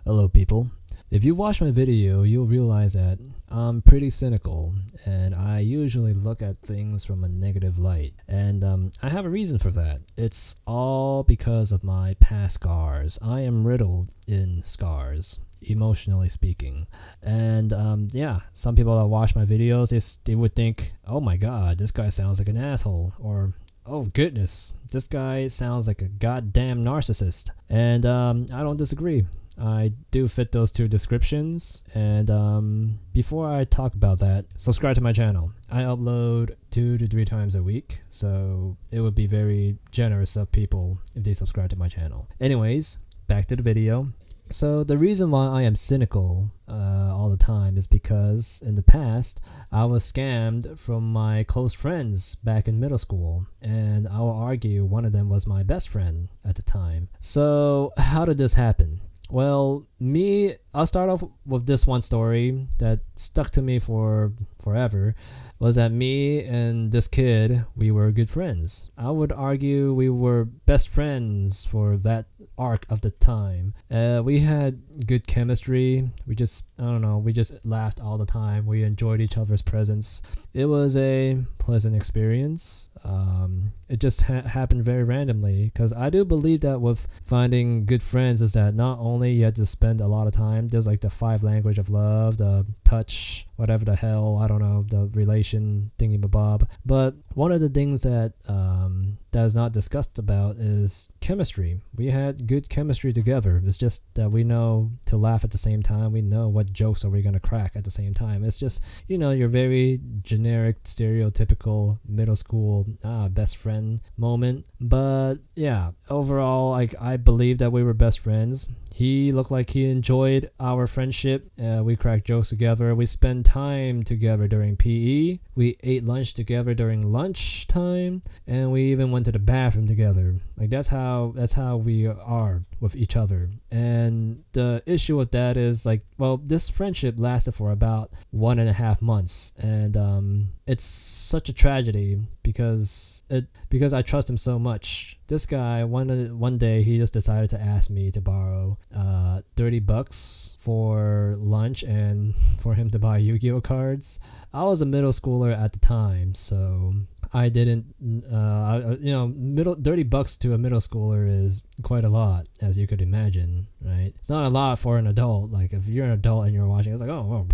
Hello people. If you watch my video, you'll realize that I'm pretty cynical and I usually look at things from a negative light. And I have a reason for that. It's all because of my past scars. I am riddled in scars, emotionally speaking. And yeah, some people that watch my videos, they would think, oh my god, this guy sounds like an asshole, or oh goodness, this guy sounds like a goddamn narcissist. And I don't disagree. I do fit those two descriptions. And before I talk about that, subscribe to my channel. I upload 2 to 3 times a week, so it would be very generous of people if they subscribe to my channel. Anyways, back to the video. So the reason why I am cynical all the time is because in the past I was scammed from my close friends back in middle school, and I will argue one of them was my best friend at the time. So how did this happen? Well, I'll start off with this one story that stuck to me for forever. Was that me and this kid, we were good friends. I would argue we were best friends for that arc of the time. We had good chemistry. We just laughed all the time. We enjoyed each other's presence. It was a pleasant experience. It just happened very randomly, because I do believe that with finding good friends is that not only you have to spend a lot of time, there's like the 5 language of love, the touch, whatever the hell, I don't know, the relation thingy-mabob. But one of the things that is not discussed about is chemistry. We had good chemistry together. It's just that we know to laugh at the same time. We know what jokes are we going to crack at the same time. It's just, your very generic, stereotypical middle school best friend moment. But yeah, overall, I believe that we were best friends. He looked like he enjoyed our friendship. We cracked jokes together. We spent time together during PE. We ate lunch together during lunchtime, and we even went to the bathroom together. Like that's how we are with each other. And the issue with that is this friendship lasted for about 1.5 months, and it's such a tragedy because I trust him so much. This guy, one day he just decided to ask me to borrow $30 for lunch and for him to buy Yu-Gi-Oh cards. I was a middle schooler at the time, so I didn't, $30 to a middle schooler is quite a lot, as you could imagine, right? It's not a lot for an adult. Like if you're an adult and you're watching, it's like, oh, well,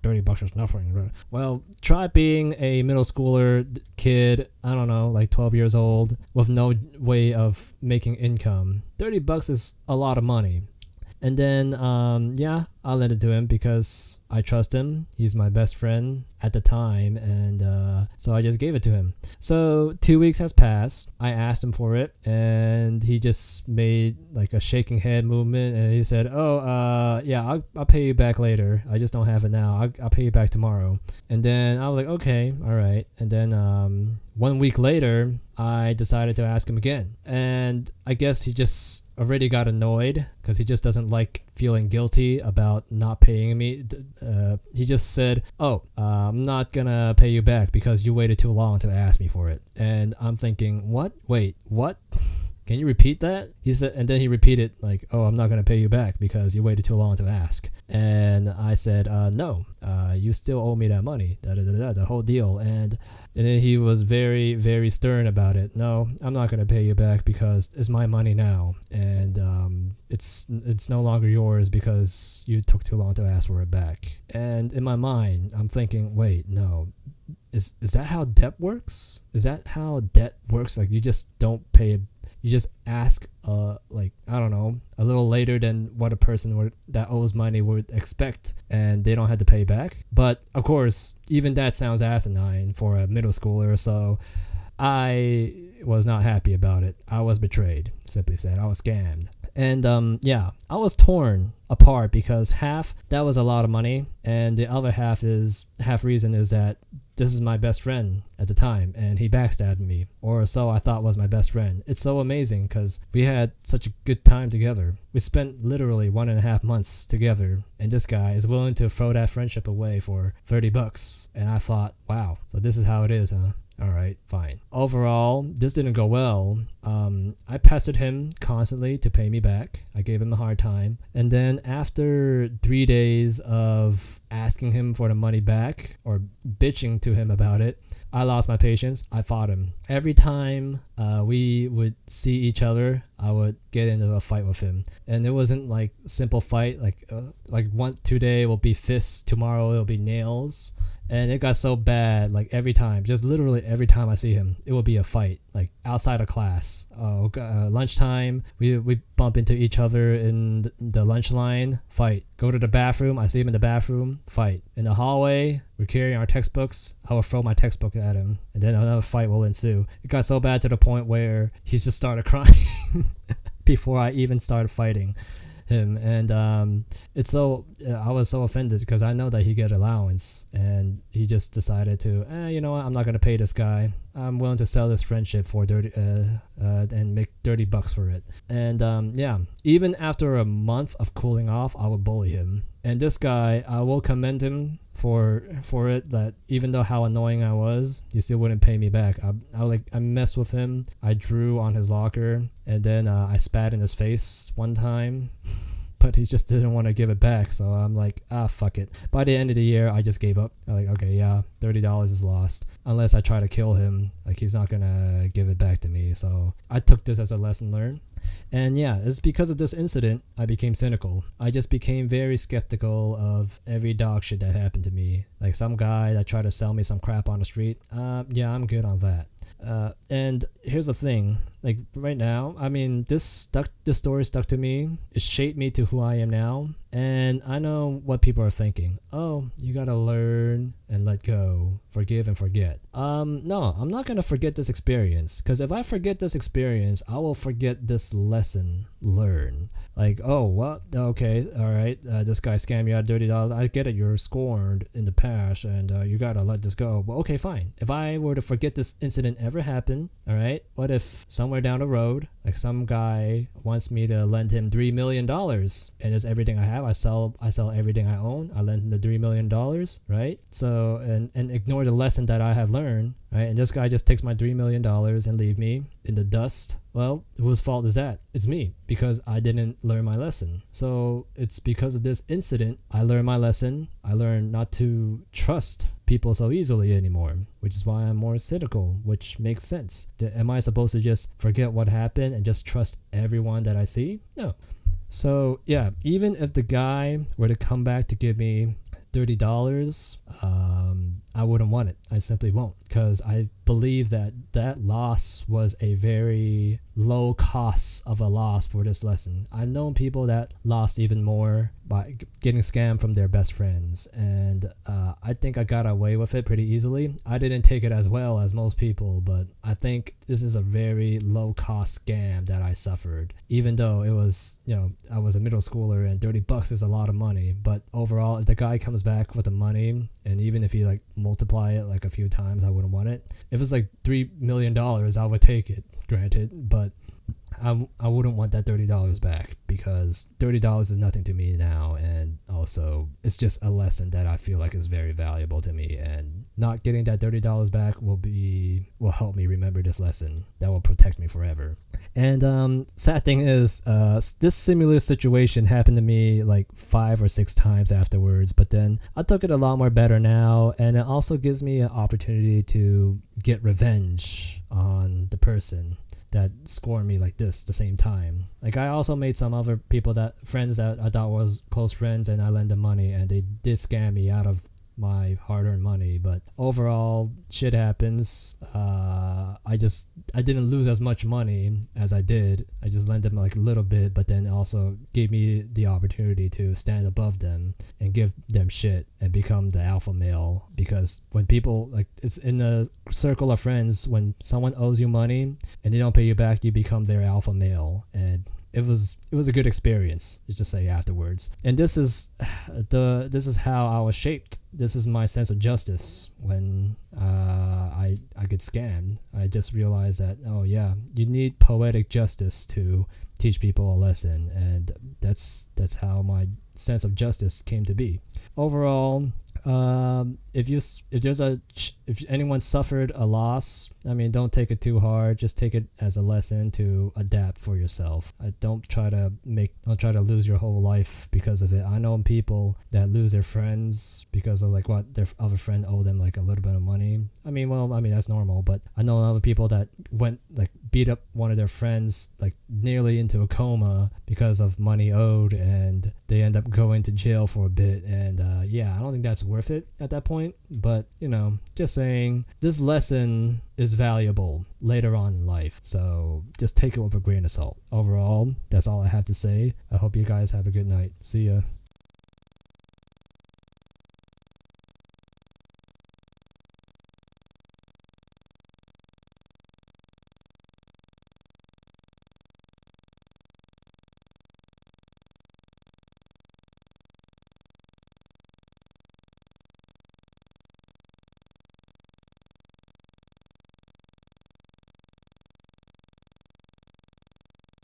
$30 is nothing. Well, try being a middle schooler kid, I don't know, like 12 years old, with no way of making income. $30 is a lot of money. And then, yeah, I lent it to him because I trust him. He's my best friend at the time, and so I just gave it to him. So 2 weeks has passed. I asked him for it, and he just made like a shaking head movement, and he said, "Oh, yeah, I'll pay you back later. I just don't have it now. I'll pay you back tomorrow." And then I was like, "Okay, all right." And then 1 week later, I decided to ask him again, and I guess he just already got annoyed because he just doesn't like feeling guilty about not paying me. He just said, "Oh, I'm not gonna pay you back because you waited too long to ask me for it." And I'm thinking, what? Wait, what? Can you repeat that? He said, and then he repeated like, "Oh, I'm not gonna pay you back because you waited too long to ask." And I said, "No, you still owe me that money." The whole deal. And then he was very, very stern about it. "No, I'm not gonna pay you back because it's my money now, and it's no longer yours because you took too long to ask for it back." And in my mind, I'm thinking, wait, no. Is that how debt works? Is that how debt works? Like you just don't pay it. You just ask, I don't know, a little later than what a person that owes money would expect, and they don't have to pay back. But of course, even that sounds asinine for a middle schooler. So I was not happy about it. I was betrayed. Simply said, I was scammed. And yeah, I was torn apart because half that was a lot of money, and the other half reason is that this is my best friend at the time, and he backstabbed me, or so I thought was my best friend. It's so amazing because we had such a good time together. We spent literally 1.5 months together, and this guy is willing to throw that friendship away for $30. And I thought, wow, so this is how it is, huh? All right, fine. Overall, this didn't go well. I pestered him constantly to pay me back. I gave him a hard time. And then after 3 days of asking him for the money back or bitching to him about it, I lost my patience. I fought him. Every time we would see each other, I would get into a fight with him. And it wasn't like simple fight. Like today will be fists, tomorrow it'll be nails. And it got so bad, like every time, just literally every time I see him, it will be a fight, like outside of class. Lunchtime, we bump into each other in the lunch line, fight. Go to the bathroom, I see him in the bathroom, fight. In the hallway, we're carrying our textbooks, I will throw my textbook at him, and then another fight will ensue. It got so bad to the point where he just started crying before I even started fighting him. And I was so offended because I know that he get allowance, and he just decided to you know what, I'm not gonna pay this guy. I'm willing to sell this friendship for and make $30 for it. And yeah, even after a month of cooling off, I would bully him. And this guy, I will commend him for it, that even though how annoying I was, he still wouldn't pay me back. I messed with him. I drew on his locker, and then I spat in his face one time. But he just didn't want to give it back, so I'm like, fuck it. By the end of the year, I just gave up. I'm like, okay, yeah, $30 is lost. Unless I try to kill him, like he's not gonna give it back to me. So I took this as a lesson learned. And yeah, it's because of this incident I became cynical. I just became very skeptical of every dog shit that happened to me. Like some guy that tried to sell me some crap on the street. Yeah, I'm good on that. And here's the thing, like right now, I mean, this story stuck to me. It shaped me to who I am now. And I know what people are thinking. Oh, you gotta learn and let go, forgive and forget. No, I'm not gonna forget this experience, because if I forget this experience, I will forget this lesson learned. Like, oh, what? Okay, all right. This guy scammed you out of $30. I get it. You're scorned in the past, and you gotta let this go. Well, okay, fine. If I were to forget this incident ever happened, all right. What if somewhere down the road, like some guy wants me to lend him $3 million, and it's everything I have. I sell everything I own. I lend him the $3 million, right? So and ignore the lesson that I have learned, right? And this guy just takes my $3 million and leave me in the dust. Well, whose fault is that? It's me, because I didn't learn my lesson. So it's because of this incident I learned my lesson. I learned not to trust people so easily anymore, which is why I'm more cynical, which makes sense. Am I supposed to just forget what happened and just trust everyone that I see? No. So yeah, even if the guy were to come back to give me $30, I wouldn't want it. I simply won't, because I believe that loss was a very low cost of a loss for this lesson. I've known people that lost even more by getting scammed from their best friends, and I think I got away with it pretty easily. I didn't take it as well as most people, but I think this is a very low cost scam that I suffered, even though it was, you know, I was a middle schooler and $30 is a lot of money. But overall, if the guy comes back with the money, and even if he like multiply it like a few times, I wouldn't want it. If it's like $3 million, I would take it, granted, but I wouldn't want that $30 back, because $30 is nothing to me now, and also it's just a lesson that I feel like is very valuable to me, and not getting that $30 back will help me remember this lesson. That will protect me forever. And sad thing is, this similar situation happened to me like 5 or 6 times afterwards, but then I took it a lot more better now, and it also gives me an opportunity to get revenge on the person that scorned me like this the same time. Like I also made some other friends that I thought was close friends, and I lent them money, and they did scam me out of my hard-earned money. But overall, shit happens. I didn't lose as much money as I did. I just lent them like a little bit, but then also gave me the opportunity to stand above them and give them shit and become the alpha male. Because when people, like, it's in a circle of friends, when someone owes you money and they don't pay you back, you become their alpha male. And it was a good experience, let's just say, afterwards. And this is how I was shaped. This is my sense of justice. When I get scammed, I just realized that, oh yeah, you need poetic justice to teach people a lesson, and that's how my sense of justice came to be. Overall, If anyone suffered a loss, I mean, don't take it too hard. Just take it as a lesson to adapt for yourself. Don't try to lose your whole life because of it. I know people that lose their friends because of like what their other friend owed them like a little bit of money. I mean, that's normal, but I know other people that went like beat up one of their friends like nearly into a coma because of money owed, and they end up going to jail for a bit. And I don't think that's worth it at that point. But just saying, this lesson is valuable later on in life, so just take it with a grain of salt. Overall, that's all I have to say. I hope you guys have a good night. See ya.